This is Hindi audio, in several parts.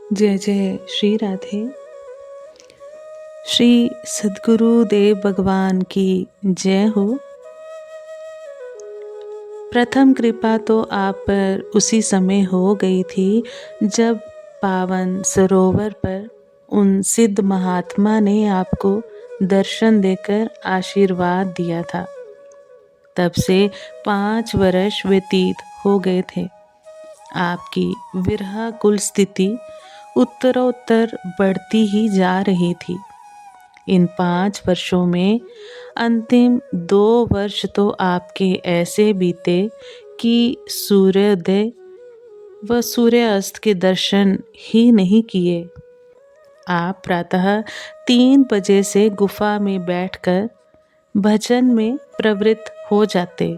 जय जय श्री राधे। श्री सद्गुरु देव भगवान की जय हो। प्रथम कृपा तो आप पर उसी समय हो गई थी जब पावन सरोवर पर उन सिद्ध महात्मा ने आपको दर्शन देकर आशीर्वाद दिया था। तब से 5 वर्ष व्यतीत हो गए थे। आपकी विरह कुल स्थिति उत्तरोत्तर बढ़ती ही जा रही थी। इन 5 वर्षों में अंतिम 2 वर्ष तो आपके ऐसे बीते कि सूर्योदय व सूर्यास्त के दर्शन ही नहीं किए। आप प्रातः 3 बजे से गुफा में बैठकर भजन में प्रवृत्त हो जाते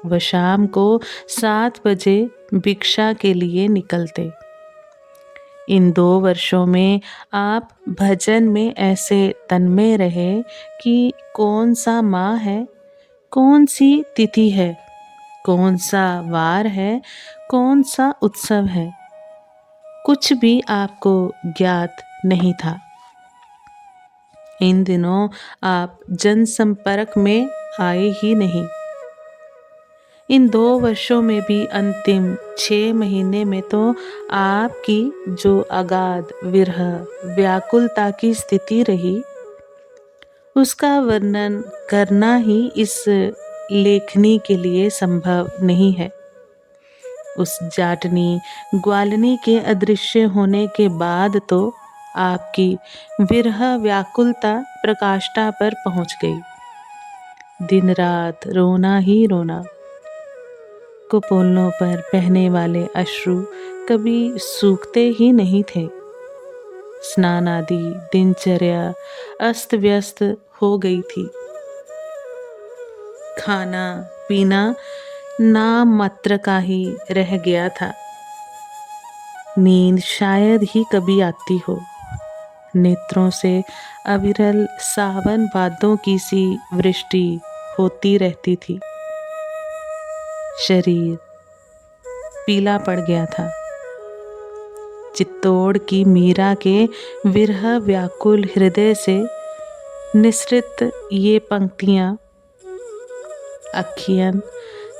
व शाम को 7 बजे भिक्षा के लिए निकलते। इन 2 वर्षों में आप भजन में ऐसे तन्मय रहे कि कौन सा माह है, कौन सी तिथि है, कौन सा वार है, कौन सा उत्सव है, कुछ भी आपको ज्ञात नहीं था। इन दिनों आप जनसंपर्क में आए ही नहीं। इन 2 वर्षों में भी अंतिम 6 महीने में तो आपकी जो अगाध विरह व्याकुलता की स्थिति रही, उसका वर्णन करना ही इस लेखनी के लिए संभव नहीं है। उस जाटनी ग्वालनी के अदृश्य होने के बाद तो आपकी विरह व्याकुलता प्रकाष्ठा पर पहुंच गई। दिन रात रोना ही रोना। कुपोलनों पर बहने वाले अश्रु कभी सूखते ही नहीं थे। स्नान आदि दिनचर्या अस्त व्यस्त हो गई थी। खाना पीना नाम मात्र का ही रह गया था। नींद शायद ही कभी आती हो। नेत्रों से अविरल सावन बादों की सी वृष्टि होती रहती थी। शरीर पीला पड़ गया था। चित्तौड़ की मीरा के विरह व्याकुल हृदय से निसृत ये पंक्तियां, अखियन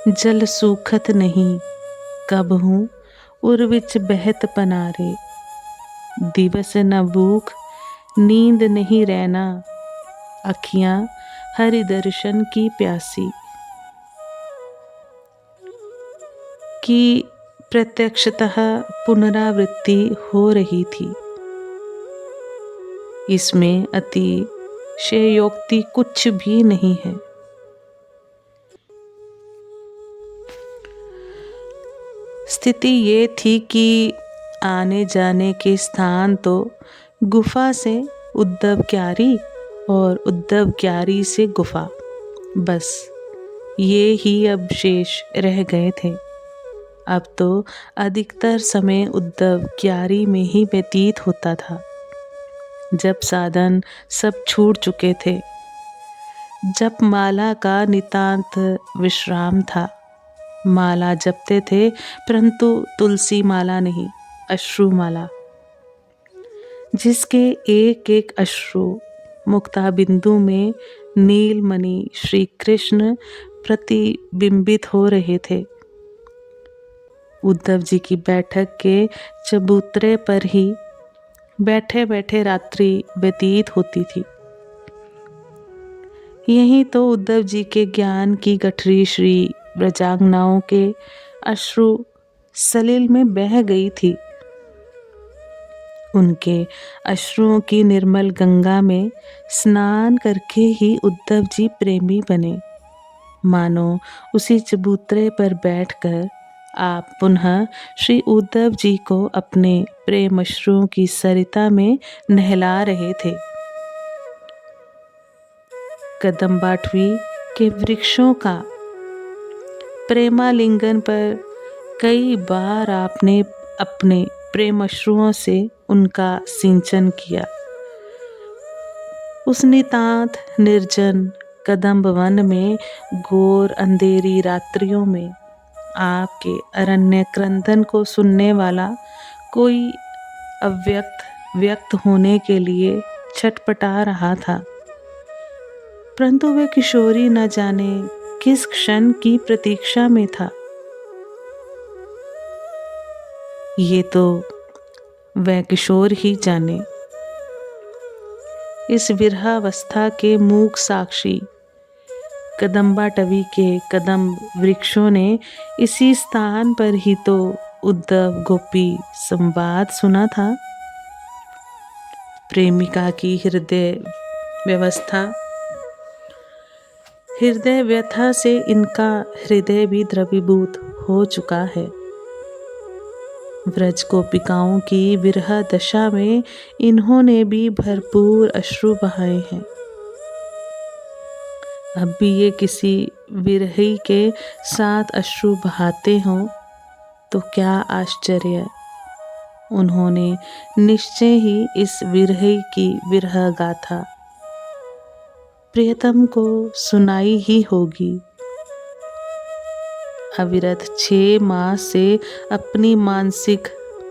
जल सूखत नहीं, कब हूँ उर विच बहत पनारे, दिवस न भूख नींद नहीं रहना, अखियां हरि दर्शन की प्यासी, की प्रत्यक्षतः पुनरावृत्ति हो रही थी। इसमें अतिशयोक्ति कुछ भी नहीं है। स्थिति ये थी कि आने जाने के स्थान तो गुफा से उद्धव क्यारी और उद्धव क्यारी से गुफा, बस ये ही अब शेष रह गए थे। अब तो अधिकतर समय उद्धव क्यारी में ही व्यतीत होता था, जब साधन सब छूट चुके थे, जब माला का नितांत विश्राम था। माला जपते थे परंतु तुलसी माला नहीं, अश्रु माला, जिसके एक एक अश्रु मुक्ता बिंदु में नीलमणि श्री कृष्ण प्रतिबिंबित हो रहे थे। उद्धव जी की बैठक के चबूतरे पर ही बैठे बैठे रात्रि व्यतीत होती थी। यही तो उद्धव जी के ज्ञान की गठरी श्री ब्रजांगनाओं के अश्रु सलिल में बह गई थी। उनके अश्रुओं की निर्मल गंगा में स्नान करके ही उद्धव जी प्रेमी बने। मानो उसी चबूतरे पर बैठकर आप पुनः श्री उद्धव जी को अपने प्रेम अश्रुओं की सरिता में नहला रहे थे। कदम्बाठवी के वृक्षों का प्रेमालिंगन पर कई बार आपने अपने प्रेम अश्रुओं से उनका सिंचन किया। उस नितांत निर्जन कदम्ब वन में घोर अंधेरी रात्रियों में आपके अरण्य क्रंदन को सुनने वाला कोई अव्यक्त व्यक्त होने के लिए छटपटा रहा था, परंतु वह किशोरी न जाने किस क्षण की प्रतीक्षा में था। ये तो वह किशोर ही जाने। इस विरहावस्था के मूक साक्षी कदम्बाटवी के कदम्ब वृक्षों ने इसी स्थान पर ही तो उद्धव गोपी संवाद सुना था। प्रेमिका की हृदय व्यथा से इनका हृदय भी द्रवीभूत हो चुका है। व्रज गोपिकाओं की विरह दशा में इन्होंने भी भरपूर अश्रु बहाए हैं। अब भी ये किसी विरही के साथ अश्रु बहाते हों तो क्या आश्चर्य, उन्होंने निश्चय ही इस विरही की विरह गाथा प्रियतम को सुनाई ही होगी। अविरत 6 मास से अपनी मानसिक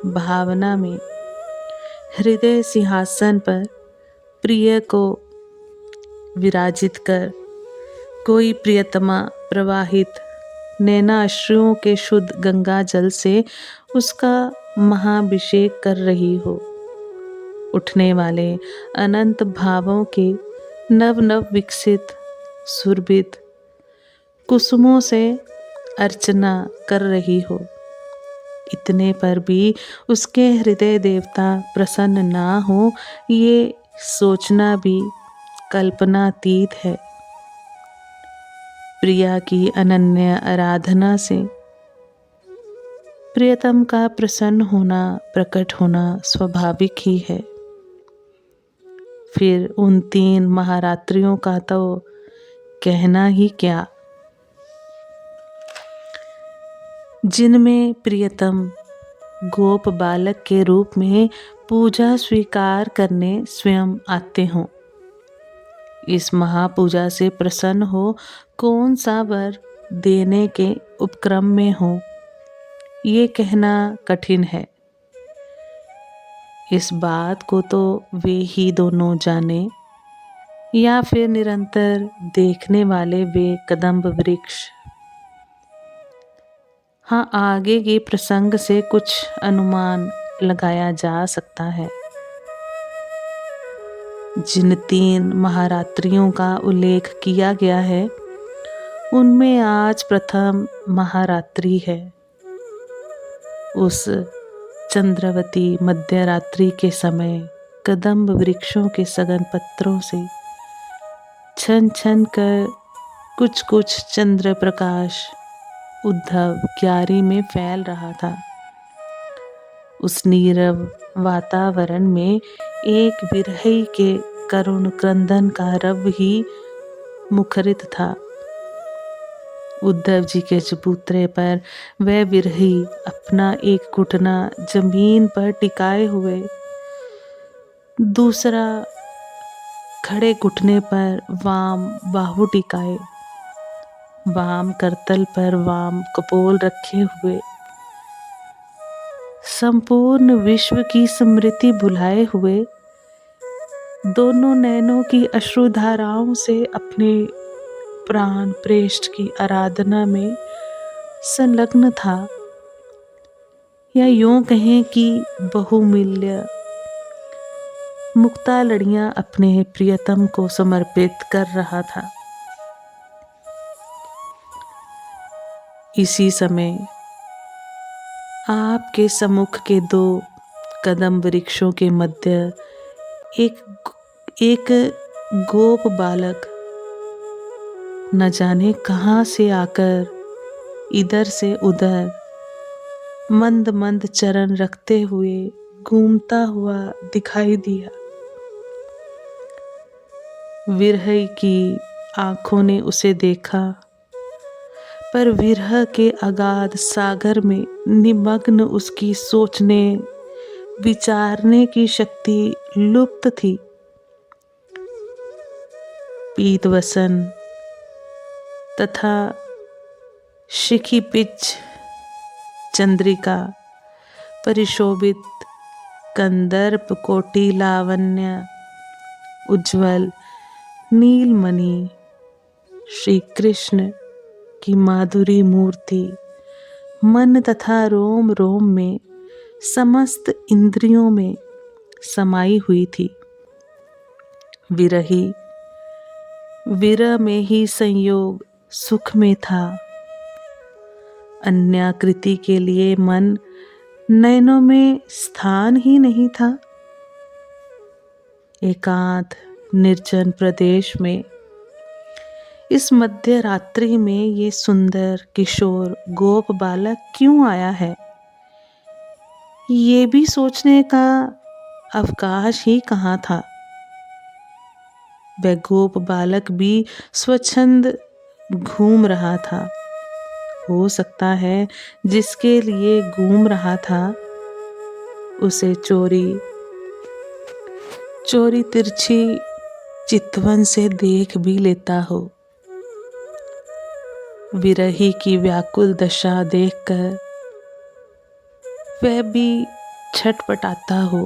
भावना में हृदय सिंहासन पर प्रिय को विराजित कर कोई प्रियतमा प्रवाहित नैनाश्रुओं के शुद्ध गंगा जल से उसका महाभिषेक कर रही हो। उठने वाले अनंत भावों के नव नव विकसित सुरभित कुसुमों से अर्चना कर रही हो। इतने पर भी उसके हृदय देवता प्रसन्न ना हो, ये सोचना भी कल्पनातीत है। प्रिया की अनन्य आराधना से प्रियतम का प्रसन्न होना प्रकट होना स्वाभाविक ही है। फिर उन 3 महारात्रियों का तो कहना ही क्या, जिनमें प्रियतम गोप बालक के रूप में पूजा स्वीकार करने स्वयं आते हों। इस महापूजा से प्रसन्न हो कौन सा वर देने के उपक्रम में हो, ये कहना कठिन है। इस बात को तो वे ही दोनों जाने, या फिर निरंतर देखने वाले वे कदम्ब वृक्ष। हाँ, आगे के प्रसंग से कुछ अनुमान लगाया जा सकता है। जिन 3 महारात्रियों का उल्लेख किया गया है, उनमें आज प्रथम महारात्रि है। उस चंद्रवती मध्यरात्रि के समय कदम्ब वृक्षों के सघन पत्रों से छन छन कर कुछ कुछ चंद्र प्रकाश उद्धव क्यारी में फैल रहा था। उस नीरव वातावरण में एक विरही के करुण क्रंदन का रव ही मुखरित था। उद्धव जी के चबूतरे पर वह विरही अपना एक घुटना जमीन पर टिकाए हुए, दूसरा खड़े घुटने पर वाम बाहु टिकाए, वाम करतल पर वाम कपोल रखे हुए, संपूर्ण विश्व की स्मृति भुलाए हुए, दोनों नैनों की अश्रुधाराओं से अपने प्राण प्रेष्ठ की आराधना में संलग्न था, या यूं कहें कि बहुमूल्य मुक्ता लड़ियां अपने प्रियतम को समर्पित कर रहा था। इसी समय आपके सम्मुख के 2 कदम वृक्षों के मध्य एक गोप बालक न जाने कहाँ से आकर इधर से उधर मंद मंद चरण रखते हुए घूमता हुआ दिखाई दिया। विरह की आंखों ने उसे देखा, पर विरह के अगाध सागर में निमग्न उसकी सोचने विचारने की शक्ति लुप्त थी। पीतवसन तथा शिखिपिच चंद्रिका परिशोभित कंदर्प कोटि लावण्य उज्ज्वल नीलमणि श्री कृष्ण की माधुरी मूर्ति मन तथा रोम रोम में, समस्त इंद्रियों में समाई हुई थी। विरही विरह में ही संयोग सुख में था। अन्याकृति के लिए मन नयनों में स्थान ही नहीं था। एकांत निर्जन प्रदेश में इस मध्य रात्रि में ये सुंदर किशोर गोप बालक क्यों आया है, ये भी सोचने का अवकाश ही कहाँ था। वह गोप बालक भी स्वच्छंद घूम रहा था। हो सकता है जिसके लिए घूम रहा था उसे चोरी तिरछी चितवन से देख भी लेता हो। विरही की व्याकुल दशा देखकर वह भी छटपटाता हो,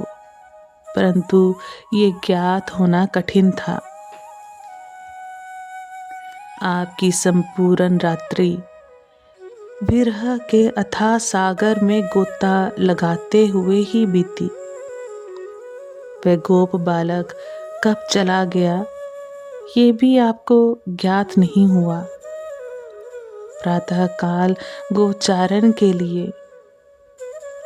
परंतु ये ज्ञात होना कठिन था। आपकी संपूर्ण रात्रि विरह के अथाह सागर में गोता लगाते हुए ही बीती। वह गोप बालक कब चला गया ये भी आपको ज्ञात नहीं हुआ। प्रातः काल गोचारण के लिए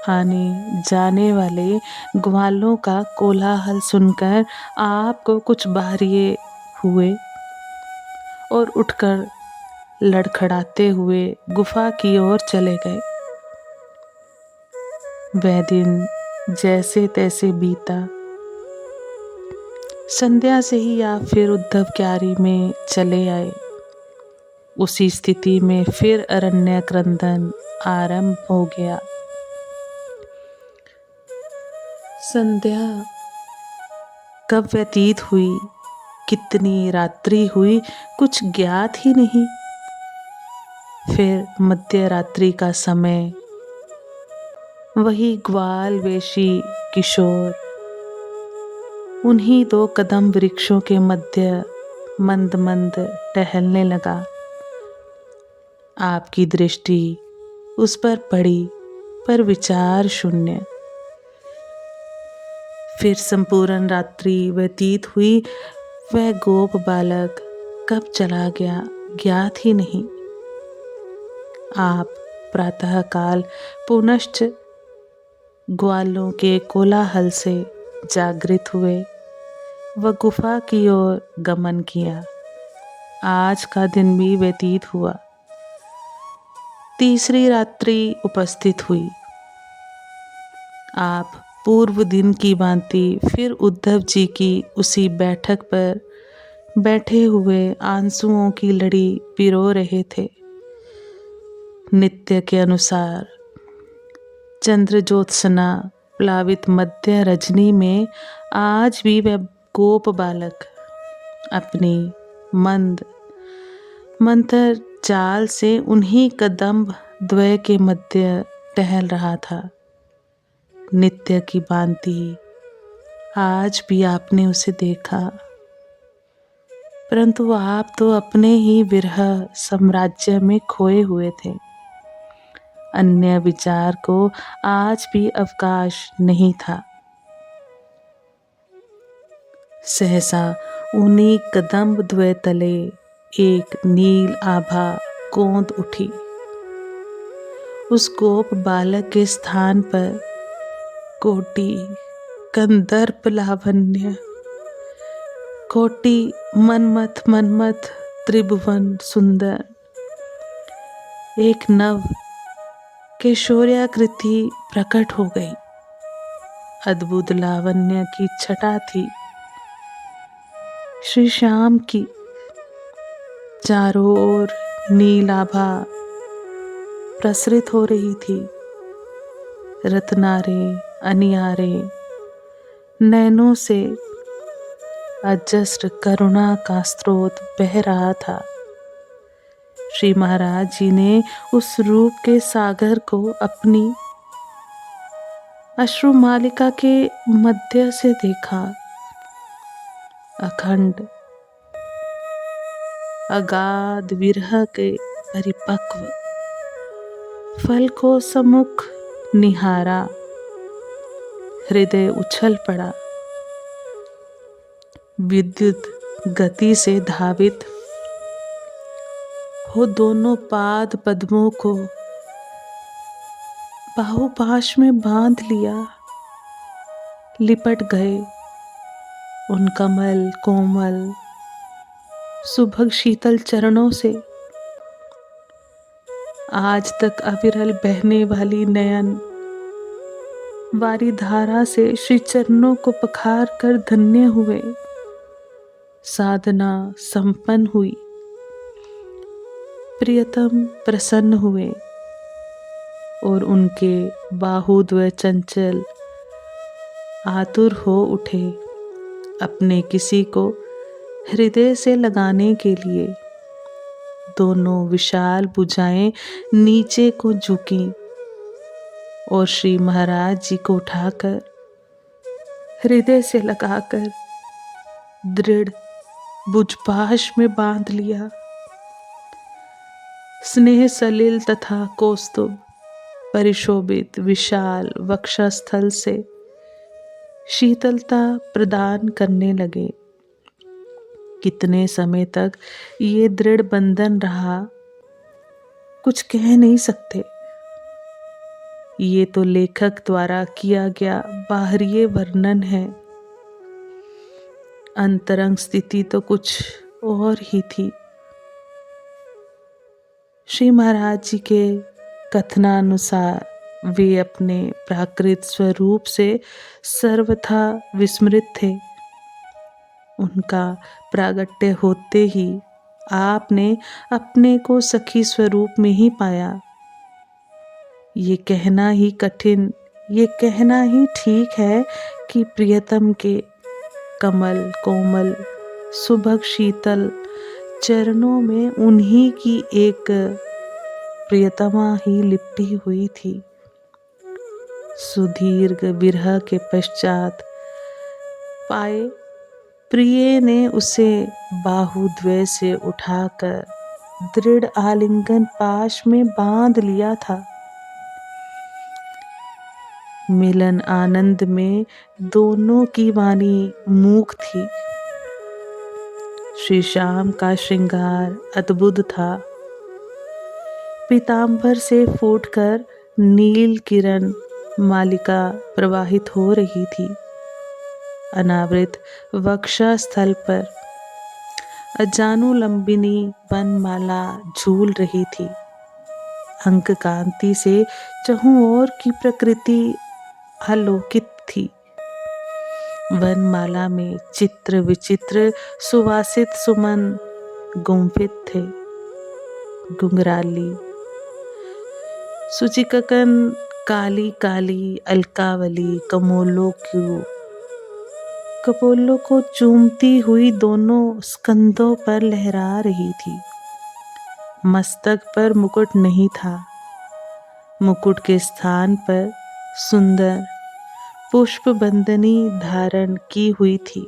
आने जाने वाले ग्वालों का कोलाहल सुनकर आपको कुछ बाहरिए हुए और उठकर लड़खड़ाते हुए गुफा की ओर चले गए। वह दिन जैसे तैसे बीता। संध्या से ही आप फिर उद्धव क्यारी में चले आए। उसी स्थिति में फिर अरण्य क्रंदन आरंभ हो गया। संध्या कब व्यतीत हुई, कितनी रात्रि हुई, कुछ ज्ञात ही नहीं। फिर मध्य रात्रि का समय, वही ग्वाल वेशी किशोर उन्हीं दो कदम वृक्षों के मध्य मंद मंद टहलने लगा। आपकी दृष्टि उस पर पड़ी, पर विचार शून्य। फिर संपूर्ण रात्रि व्यतीत हुई। वह गोप बालक कब चला गया ज्ञात ही नहीं। आप प्रातःकाल पुनश्च ग्वालों के कोलाहल से जागृत हुए व गुफा की ओर गमन किया। आज का दिन भी व्यतीत हुआ। तीसरी रात्रि उपस्थित हुई। आप पूर्व दिन की भांति फिर उद्धव जी की उसी बैठक पर बैठे हुए आंसुओं की लड़ी पिरो रहे थे। नित्य के अनुसार चंद्र ज्योत्सना प्लावित मध्य रजनी में आज भी वह गोप बालक अपनी मंद मंथर चाल से उन्हीं कदम्ब द्वय के मध्य टहल रहा था। नित्य की भांति आज भी आपने उसे देखा, परंतु आप तो अपने ही विरह साम्राज्य में खोए हुए थे। अन्य विचार को आज भी अवकाश नहीं था। सहसा उन्हीं कदम्ब द्वय तले एक नील आभा कौंध उठी। उस गोप बालक के स्थान पर कोटि कंदर्प लावण्य, कोटि मनमथ त्रिभुवन सुंदर एक नव किशोर्याकृति प्रकट हो गई। अद्भुत लावण्य की छटा थी। श्री श्याम की चारों ओर नीलाभा प्रसरित हो रही थी। रत्नारे अनियारे नैनों से अजस्र करुणा का स्रोत बह रहा था। श्री महाराज जी ने उस रूप के सागर को अपनी अश्रु मालिका के मध्य से देखा, अखंड अगाध विरह के परिपक्व फल को सम्मुख निहारा, हृदय उछल पड़ा। विद्युत गति से धावित हो दोनों पाद पद्मों को बाहुपाश में बांध लिया, लिपट गए उन कमल कोमल सुभग शीतल चरणों से। आज तक अविरल बहने वाली नयन वारी धारा से श्री चरणों को पखार कर धन्य हुए, साधना संपन्न हुई, प्रियतम प्रसन्न हुए और उनके बाहुद्वय चंचल आतुर हो उठे अपने किसी को हृदय से लगाने के लिए। दोनों विशाल भुजाएं नीचे को झुकी और श्री महाराज जी को उठाकर हृदय से लगाकर दृढ़ भुजपाश में बांध लिया। स्नेह सलिल तथा कौस्तुभ परिशोभित विशाल वक्षस्थल से शीतलता प्रदान करने लगे। कितने समय तक ये दृढ़ बंधन रहा, कुछ कह नहीं सकते। ये तो लेखक द्वारा किया गया बाहरी वर्णन है, अंतरंग स्थिति तो कुछ और ही थी। श्री महाराज जी के कथनानुसार वे अपने प्राकृत स्वरूप से सर्वथा विस्मृत थे। उनका प्रागट्य होते ही आपने अपने को सखी स्वरूप में ही पाया। ये कहना ही कठिन, ये कहना ही ठीक है कि प्रियतम के कमल कोमल सुभग शीतल चरणों में उन्हीं की एक प्रियतमा ही लिपटी हुई थी। सुदीर्घ विरह के पश्चात पाए प्रिय ने उसे बाहुद्वय से उठाकर दृढ़ आलिंगन पाश में बांध लिया था। मिलन आनंद में दोनों की वाणी मूक थी। श्री श्याम का श्रृंगार अद्भुत था। पीतांबर से फूटकर नील किरण मालिका प्रवाहित हो रही थी। अनावृत वक्षस्थल पर अजानुलंबिनी वनमाला झूल रही थी। अंक कांति से चहुं ओर की प्रकृति आलोकित थी। वनमाला में चित्र विचित्र सुवासित सुमन गुंफित थे। गुंगराली सुचिककन काली काली अलकावली कपोलों को चूमती हुई दोनों स्कंधों पर लहरा रही थी। मस्तक पर मुकुट नहीं था। मुकुट के स्थान पर सुंदर पुष्प बंदनी धारण की हुई थी।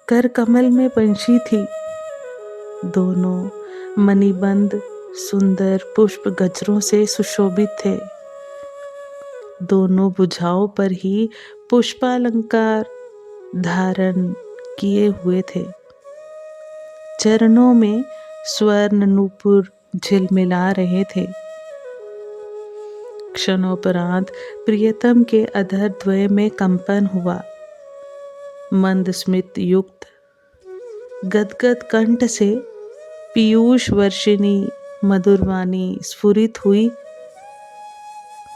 कर कमल में पंछी थी। दोनों मणिबंध सुंदर पुष्प गजरों से सुशोभित थे। दोनों भुजाओं पर ही पुष्पालंकार धारण किए हुए थे। चरणों में स्वर्ण नूपुर झिलमिला रहे थे। क्षणोपरांत प्रियतम के अधर द्वय में कंपन हुआ। मंद स्मित युक्त गदगद कंठ से पीयूष वर्षिणी मधुरवाणी स्फुरित हुई,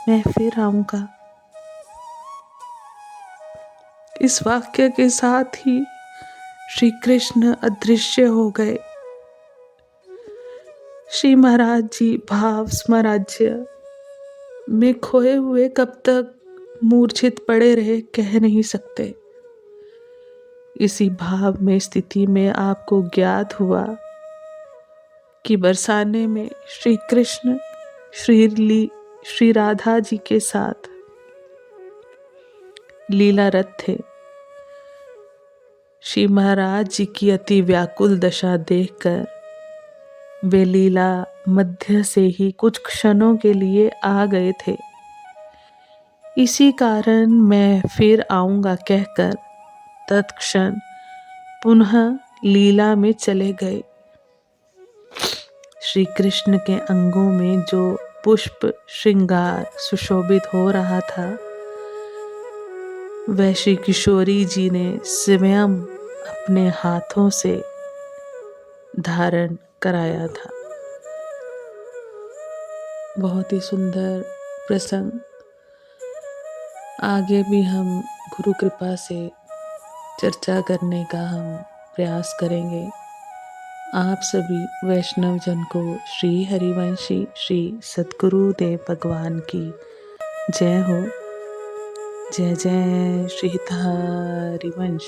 मैं फिर आऊंगा। इस वाक्य के साथ ही श्री कृष्ण अदृश्य हो गए। श्री महाराज जी भाव स्मराज्य में खोए हुए कब तक मूर्छित पड़े रहे कह नहीं सकते। इसी भाव में स्थिति में आपको ज्ञात हुआ कि बरसाने में श्री कृष्ण श्री राधा जी के साथ लीलारत थे। श्री महाराज जी की अति व्याकुल दशा देखकर वे लीला मध्य से ही कुछ क्षणों के लिए आ गए थे। इसी कारण मैं फिर आऊंगा कहकर तत्क्षण पुनः लीला में चले गए। श्री कृष्ण के अंगों में जो पुष्प श्रृंगार सुशोभित हो रहा था वह श्री किशोरी जी ने स्वयं अपने हाथों से धारण कराया था। बहुत ही सुंदर प्रसंग। आगे भी हम गुरु कृपा से चर्चा करने का हम प्रयास करेंगे। आप सभी वैष्णव जन को श्री हरिवंशी श्री सद्गुरुदेव भगवान की जय हो। जय जय श्री हरिवंश।